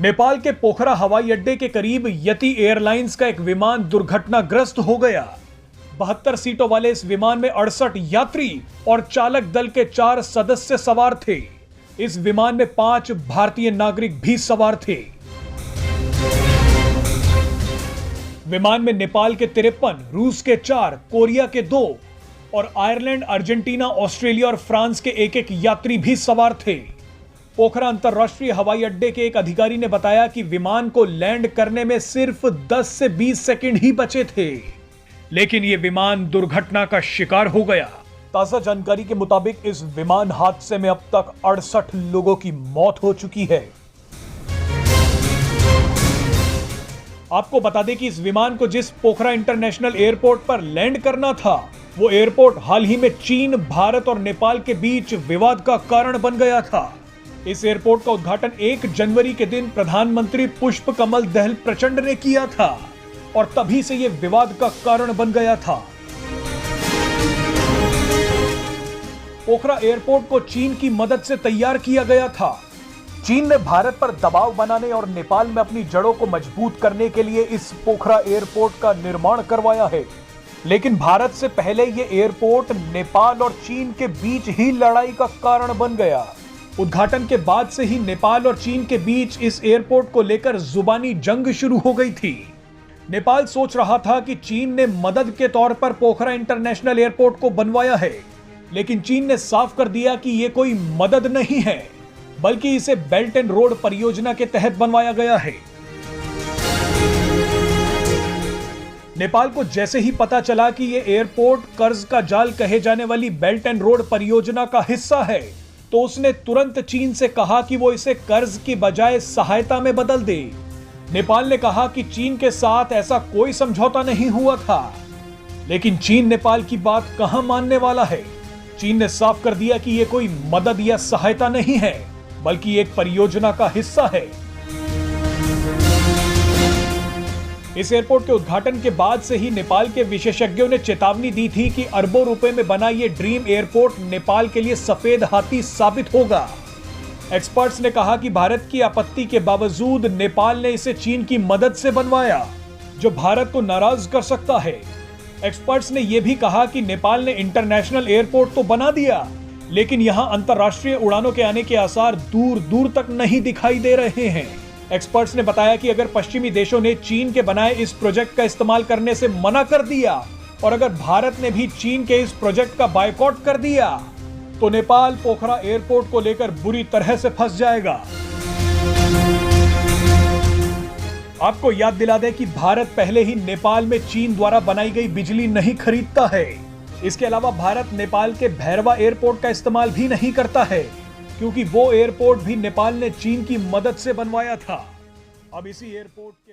नेपाल के पोखरा हवाई अड्डे के करीब यति एयरलाइंस का एक विमान दुर्घटनाग्रस्त हो गया। 72 सीटों वाले इस विमान में 68 यात्री और चालक दल के 4 सदस्य सवार थे। इस विमान में 5 भारतीय नागरिक भी सवार थे। विमान में नेपाल के 53, रूस के 4, कोरिया के 2 और आयरलैंड, अर्जेंटीना, ऑस्ट्रेलिया और फ्रांस के एक यात्री भी सवार थे। पोखरा अंतरराष्ट्रीय हवाई अड्डे के एक अधिकारी ने बताया कि विमान को लैंड करने में सिर्फ 10 से 20 सेकंड ही बचे थे, लेकिन यह विमान दुर्घटना का शिकार हो गया। ताजा जानकारी के मुताबिक इस विमान हादसे में अब तक 68 लोगों की मौत हो चुकी है। आपको बता दें कि इस विमान को जिस पोखरा इंटरनेशनल एयरपोर्ट पर लैंड करना था, वो एयरपोर्ट हाल ही में चीन, भारत और नेपाल के बीच विवाद का कारण बन गया था। इस एयरपोर्ट का उद्घाटन 1 जनवरी के दिन प्रधानमंत्री पुष्प कमल दहल प्रचंड ने किया था और तभी से यह विवाद का कारण बन गया था। पोखरा एयरपोर्ट को चीन की मदद से तैयार किया गया था। चीन ने भारत पर दबाव बनाने और नेपाल में अपनी जड़ों को मजबूत करने के लिए इस पोखरा एयरपोर्ट का निर्माण करवाया है, लेकिन भारत से पहले यह एयरपोर्ट नेपाल और चीन के बीच ही लड़ाई का कारण बन गया। उद्घाटन के बाद से ही नेपाल और चीन के बीच इस एयरपोर्ट को लेकर जुबानी जंग शुरू हो गई थी। नेपाल सोच रहा था कि चीन ने मदद के तौर पर पोखरा इंटरनेशनल एयरपोर्ट को बनवाया है, लेकिन चीन ने साफ कर दिया कि यह कोई मदद नहीं है, बल्कि इसे बेल्ट एंड रोड परियोजना के तहत बनवाया गया है। नेपाल को जैसे ही पता चला कि यह एयरपोर्ट कर्ज का जाल कहे जाने वाली बेल्ट एंड रोड परियोजना का हिस्सा है, तो उसने तुरंत चीन से कहा कि वो इसे कर्ज की बजाय सहायता में बदल दे। नेपाल ने कहा कि चीन के साथ ऐसा कोई समझौता नहीं हुआ था, लेकिन चीन नेपाल की बात कहां मानने वाला है। चीन ने साफ कर दिया कि यह कोई मदद या सहायता नहीं है, बल्कि एक परियोजना का हिस्सा है। इस एयरपोर्ट के उद्घाटन के बाद से ही नेपाल के विशेषज्ञों ने चेतावनी दी थी कि अरबों रुपए में बना ये ड्रीम एयरपोर्ट नेपाल के लिए सफेद हाथी साबित होगा। एक्सपर्ट्स ने कहा कि भारत की आपत्ति के बावजूद नेपाल ने इसे चीन की मदद से बनवाया, जो भारत को नाराज कर सकता है। एक्सपर्ट्स ने यह भी कहा कि नेपाल ने इंटरनेशनल एयरपोर्ट तो बना दिया, लेकिन यहां अंतरराष्ट्रीय उड़ानों के आने के आसार दूर दूर तक नहीं दिखाई दे रहे हैं। एक्सपर्ट्स ने बताया कि अगर पश्चिमी देशों ने चीन के बनाए इस प्रोजेक्ट का इस्तेमाल करने से मना कर दिया और अगर भारत ने भी चीन के इस प्रोजेक्ट का बायकॉट कर दिया, तो नेपाल पोखरा एयरपोर्ट को लेकर बुरी तरह से फंस जाएगा। आपको याद दिला दें कि भारत पहले ही नेपाल में चीन द्वारा बनाई गई बिजली नहीं खरीदता है। इसके अलावा भारत नेपाल के भैरवा एयरपोर्ट का इस्तेमाल भी नहीं करता है, क्योंकि वो एयरपोर्ट भी नेपाल ने चीन की मदद से बनवाया था। अब इसी एयरपोर्ट के